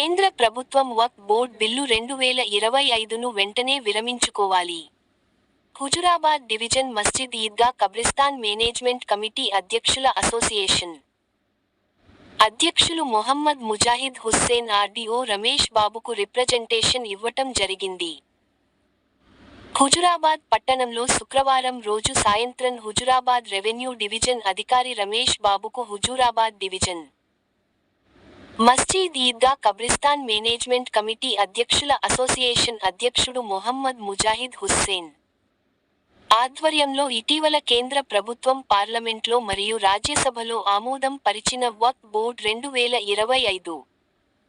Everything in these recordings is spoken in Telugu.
కేంద్ర ప్రభుత్వం వక్ఫ్ బోర్డ్ బిల్లు 2025ను వెంటనే విరమించుకోవాలి. హుజురాబాద్ డివిజన్ మస్జిద్ ఈద్గా కబ్రిస్తాన్ మేనేజ్మెంట్ కమిటీ అధ్యక్షుల అసోసియేషన్ అధ్యక్షులు మొహమ్మద్ ముజాహిద్ హుస్సేన్ ఆర్డీఓ రమేష్ బాబుకు రిప్రజెంటేషన్ ఇవ్వటం జరిగింది. హుజురాబాద్ పట్టణంలో శుక్రవారం రోజు సాయంత్రం హుజురాబాద్ రెవెన్యూ డివిజన్ అధికారి రమేష్ బాబుకు హుజూరాబాద్ డివిజన్ మస్జిద్ ఈద్గా కబ్రిస్తాన్ మేనేజ్మెంట్ కమిటీ అధ్యక్షుల అసోసియేషన్ అధ్యక్షుడు మొహమ్మద్ ముజాహిద్ హుస్సేన్ ఆధ్వర్యంలో ఇటీవల కేంద్ర ప్రభుత్వం పార్లమెంట్లో మరియు రాజ్యసభలో ఆమోదం పరిచిన వక్ఫ్ బోర్డ్ 2025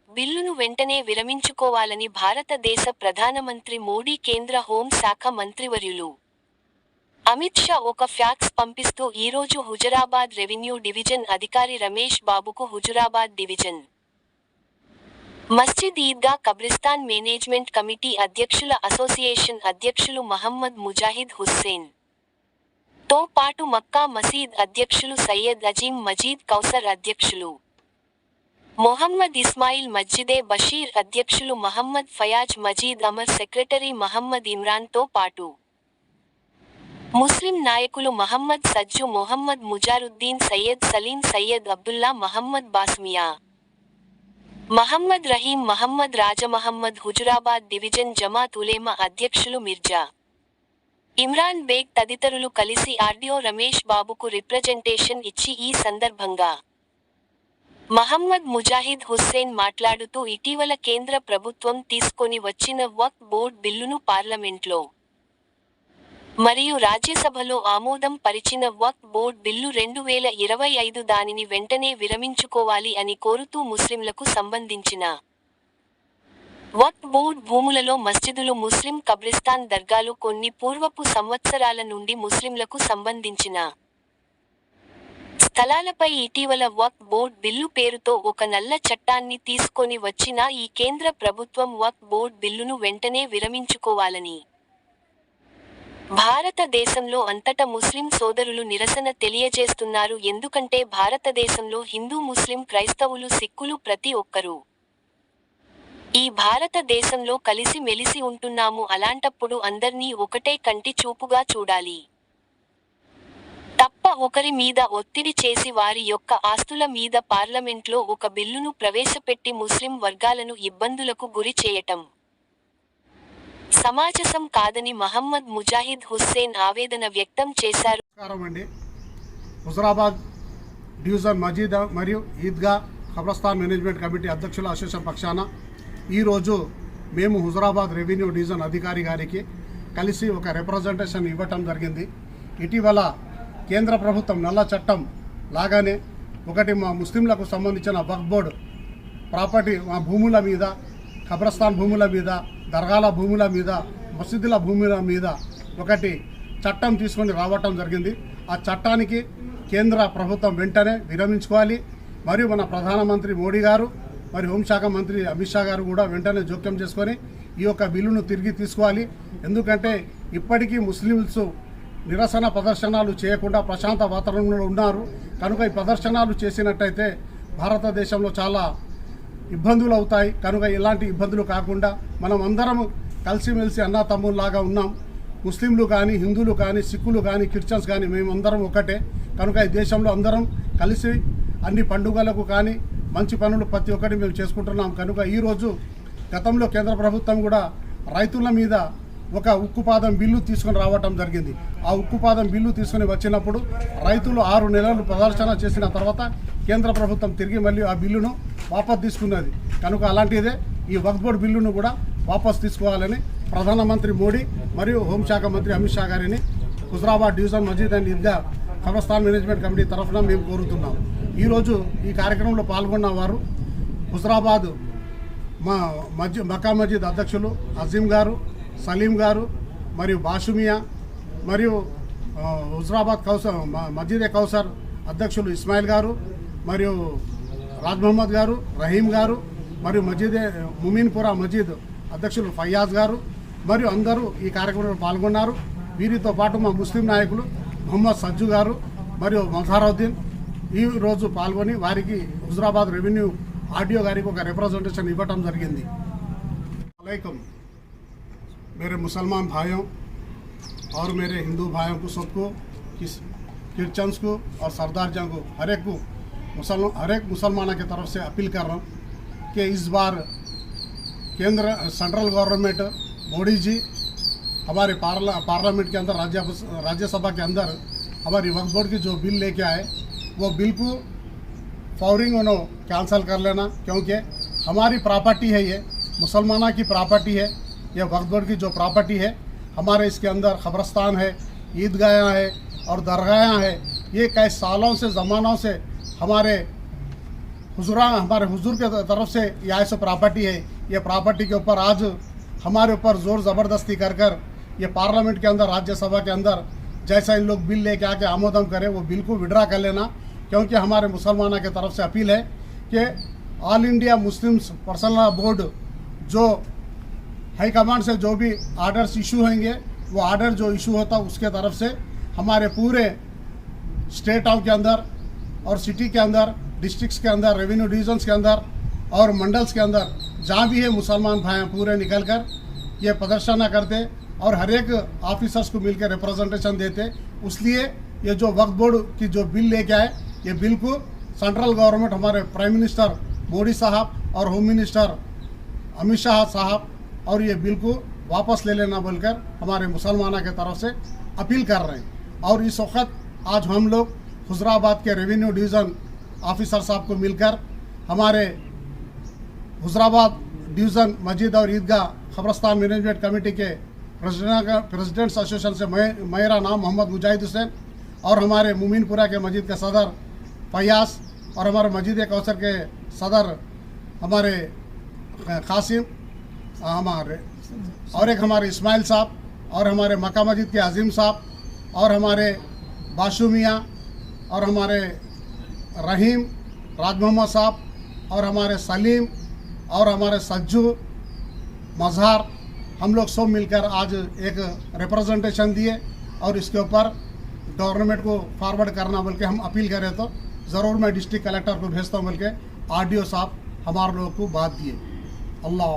బిల్లును వెంటనే విరమించుకోవాలని భారతదేశ ప్రధానమంత్రి మోడీ కేంద్ర హోం శాఖ మంత్రివర్యులు అమిత్ షా ఒక ఫ్యాక్స్ పంపిస్తూ ఈరోజు హుజురాబాద్ రెవెన్యూ డివిజన్ అధికారి రమేష్ బాబుకు హుజురాబాద్ డివిజన్ మస్జిద్ ఈద్గా కబ్రిస్తాన్ మేనేజ్మెంట్ కమిటీ అధ్యక్షుల అసోసియేషన్ అధ్యక్షులు మహమ్మద్ ముజాహిద్ హుస్సేన్ తో పాటు మక్కా మసీద్ అధ్యక్షులు సయ్యద్ అజీం మజీద్ కౌసర్ అధ్యక్షులు మొహమ్మద్ ఇస్మాయిల్ మస్జిదే బషీర్ అధ్యక్షులు మహమ్మద్ ఫయాజ్ మజీద్ అమర్ సెక్రటరీ మహమ్మద్ ఇమ్రాన్ తో పాటు ముస్లిం నాయకులు మహమ్మద్ సజ్జు మొహమ్మద్ ముజారుద్దీన్ సయ్యద్ సలీం సయ్యద్ అబ్దుల్లా మహమ్మద్ బాస్మియా మహమ్మద్ రహీం మహమ్మద్ రాజమహమ్మద్ హుజురాబాద్ డివిజన్ జమాత్ ఉలేమా అధ్యక్షులు మిర్జా ఇమ్రాన్ బేగ్ తదితరులు కలిసి ఆర్డీఓ రమేష్ బాబుకు రిప్రజెంటేషన్ ఇచ్చి ఈ సందర్భంగా మహమ్మద్ ముజాహిద్ హుస్సేన్ మాట్లాడుతూ ఇటీవల కేంద్ర ప్రభుత్వం తీసుకొని వచ్చిన వక్ఫ్ బోర్డ్ బిల్లును పార్లమెంట్లో మరియు రాజ్యసభలో ఆమోదం పరిచిన వక్ఫ్ బోర్డ్ బిల్లు 2025 దానిని వెంటనే విరమించుకోవాలి అని కోరుతూ ముస్లింలకు సంబంధించిన వక్ఫ్ బోర్డ్ భూములలో మస్జిదులు ముస్లిం కబ్రిస్తాన్ దర్గాలు కొన్ని పూర్వపు సంవత్సరాల నుండి ముస్లింలకు సంబంధించిన స్థలాలపై ఇటీవల వక్ఫ్ బోర్డ్ బిల్లు పేరుతో ఒక నల్ల చట్టాన్ని తీసుకొని వచ్చిన ఈ కేంద్ర ప్రభుత్వం వక్ఫ్ బోర్డ్ బిల్లును వెంటనే విరమించుకోవాలని భారతదేశంలో అంతటా ముస్లిం సోదరులు నిరసన తెలియజేస్తున్నారు. ఎందుకంటే భారతదేశంలో హిందూ ముస్లిం క్రైస్తవులు సిక్కులు ప్రతి ఒక్కరూ ఈ భారతదేశంలో కలిసి మెలిసి ఉంటున్నాము. అలాంటప్పుడు అందర్నీ ఒకటే కంటి చూపుగా చూడాలి తప్ప ఒకరి మీద ఒత్తిడి చేసి వారి యొక్క ఆస్తుల మీద పార్లమెంట్లో ఒక బిల్లును ప్రవేశపెట్టి ముస్లిం వర్గాలను ఇబ్బందులకు గురి చేయటం సమాజసం కాదని మహమ్మద్ ముజాహిద్ హుస్సేన్ ఆవేదన వ్యక్తం చేశారు. హుజురాబాద్ డివిజన్ మజీద్ మరియు ఈద్గా కబ్రస్తాన్ మేనేజ్మెంట్ కమిటీ అధ్యక్షుల అసోసియేషన్ పక్షాన ఈరోజు మేము హుజురాబాద్ రెవెన్యూ డివిజన్ అధికారి గారికి కలిసి ఒక రిప్రజెంటేషన్ ఇవ్వటం జరిగింది. ఇటీవల కేంద్ర ప్రభుత్వం నల్ల చట్టం లాగానే ఒకటి మా ముస్లింలకు సంబంధించిన వక్ఫ్ బోర్డు ప్రాపర్టీ మా భూముల మీద, కబ్రస్తాన్ భూముల మీద, దర్గాల భూముల మీద, మసీదుల భూముల మీద ఒకటి చట్టం తీసుకొని రావటం జరిగింది. ఆ చట్టానికి కేంద్ర ప్రభుత్వం వెంటనే విరమించుకోవాలి. మరియు మన ప్రధానమంత్రి మోడీ గారు మరియు హోంశాఖ మంత్రి అమిత్ షా గారు కూడా వెంటనే జోక్యం చేసుకొని ఈ యొక్క బిల్లును తిరిగి తీసుకోవాలి. ఎందుకంటే ఇప్పటికీ ముస్లిమ్స్ నిరసన ప్రదర్శనలు చేయకుండా ప్రశాంత వాతావరణంలో ఉన్నారు. కనుక ఈ ప్రదర్శనలు చేసినట్టయితే భారతదేశంలో చాలా ఇబ్బందులు అవుతాయి. కనుక ఇలాంటి ఇబ్బందులు కాకుండా మనం అందరం కలిసిమెలిసి అన్నా తమ్ముళ్ళలాగా ఉన్నాం. ముస్లింలు కానీ, హిందువులు కానీ, సిక్కులు కానీ, క్రిస్టియన్స్ కానీ మేమందరం ఒకటే. కనుక ఈ దేశంలో అందరం కలిసి అన్ని పండుగలకు కానీ మంచి పనులు ప్రతి ఒక్కటి మేము చేసుకుంటున్నాం. కనుక ఈరోజు గతంలో కేంద్ర ప్రభుత్వం కూడా రైతుల మీద ఒక ఉక్కుపాదం బిల్లు తీసుకొని రావటం జరిగింది. ఆ ఉక్కుపాదం బిల్లు తీసుకొని వచ్చినప్పుడు రైతులు 6 నెలలు ప్రదర్శన చేసిన తర్వాత కేంద్ర ప్రభుత్వం తిరిగి మళ్ళీ ఆ బిల్లును వాపసు తీసుకున్నది. కనుక అలాంటిదే ఈ వక్ఫ్ బోర్డ్ బిల్లును కూడా వాపసు తీసుకోవాలని ప్రధానమంత్రి మోడీ మరియు హోంశాఖ మంత్రి అమిత్ షా గారిని హుజురాబాద్ డివిజన్ మస్జిద్ అండ్ ఈద్గా కబ్రస్తాన్ మేనేజ్మెంట్ కమిటీ తరఫున మేము కోరుతున్నాం. ఈరోజు ఈ కార్యక్రమంలో పాల్గొన్న వారు హుజురాబాద్ మక్కా మస్జిద్ అధ్యక్షులు అజీం గారు, సలీం గారు మరియు బాషుమియా మరియు హుజురాబాద్ కౌసర్ మస్జిదే కౌసర్ అధ్యక్షులు ఇస్మాయిల్ గారు మరియు రాజ్ మహమ్మద్ గారు, రహీం గారు మరియు మస్జిదే ముమీన్పురా మస్జిద్ అధ్యక్షులు ఫయాజ్ గారు మరియు అందరూ ఈ కార్యక్రమంలో పాల్గొన్నారు. వీరితో పాటు మా ముస్లిం నాయకులు మొహమ్మద్ సజ్జు గారు మరియు మజారుద్దీన్ ఈరోజు పాల్గొని వారికి హుజురాబాద్ రెవెన్యూ ఆర్డీఓ గారికి ఒక రిప్రజెంటేషన్ ఇవ్వటం జరిగింది. अलैकुम मेरे मुसलमान भाइयों और मेरे हिंदू भाइयों को सबको, क्रिश्चियंस को और सरदार जंग को, हर एक मुसलमान की तरफ से अपील कर रहा हूँ कि इस बार सेंट्रल गवर्नमेंट मोदी जी हमारे पार्लियामेंट के अंदर, राज्यसभा के अंदर हमारी वक्फ बोर्ड की जो बिल लेके आए वो बिल को फौरी उन्होंने कैंसिल कर लेना, क्योंकि हमारी प्रॉपर्टी है, ये मुसलमाना की प्रॉपर्टी है, ये वक्फ बोर्ड की जो प्रॉपर्टी है। हमारे इसके अंदर खबरस्तान है, ईदगाहें है और दरगाहें है। ये कई सालों से, ज़मानों से हमारे हुजूर के तरफ से यह ऐसा प्रॉपर्टी है। ये प्रॉपर्टी के ऊपर आज हमारे ऊपर ज़ोर ज़बरदस्ती कर ये पार्लियामेंट के अंदर, राज्यसभा के अंदर जैसा इन लोग बिल लेके आके आमोदम करें, वो बिल को विड्रा कर लेना, क्योंकि हमारे मुसलमानों की तरफ से अपील है कि all India Muslims personal law board जो हाई कमांड से जो भी आर्डर्स इशू होंगे, वो आर्डर जो इशू होता उसके तरफ से हमारे पूरे स्टेटों के अंदर और सिटी के अंदर, डिस्ट्रिक्ट्स के अंदर, रेवेन्यू डिविजन्स के अंदर और मंडल्स के अंदर जहाँ भी है मुसलमान भाई पूरे निकल कर ये प्रदर्शन करते और हर एक ऑफिसर्स को मिलकर रिप्रेजेंटेशन देते। इसलिए ये जो वक्फ बोर्ड की जो बिल लेके आए, ये बिल को सेंट्रल गवर्नमेंट, हमारे प्राइम मिनिस्टर मोदी साहब और होम मिनिस्टर अमित शाह साहब, और ये बिल को वापस ले लेना बोलकर हमारे मुसलमानों के तरफ से अपील कर रहे हैं। और इस वक्त आज हम लोग हुजराबाद के रेवेन्यू डिवीज़न ऑफिसर साहब को मिलकर हमारे हुजराबाद डिवीज़न मस्जिद और ईदगाह खबरस्तान मैनेजमेंट कमेटी के प्रेसिडेंट्स एसोसिएशन से मेरा नाम मोहम्मद मुजाहिद हुसैन और हमारे मुमीनपुरा के मस्जिद के सदर फयास और हमारे मस्जिद कौसर के सदर हमारे कासिम हमारे और एक हमारे इस्माइल साहब और हमारे मक्का मस्जिद के अजीम साहब और हमारे बाशू मियाँ और हमारे रहीम राज मोहम्मद साहब और हमारे सलीम और हमारे सज्जू मजहर, हम लोग सब मिलकर आज एक रिप्रेजेंटेशन दिए और इसके ऊपर गवर्नमेंट को फॉरवर्ड करना बोल के हम अपील करें, तो ज़रूर मैं डिस्ट्रिक्ट कलेक्टर को भेजता हूँ बोल के आरडीओ साहब हमारे लोगों को बात दिए। अल्लाह।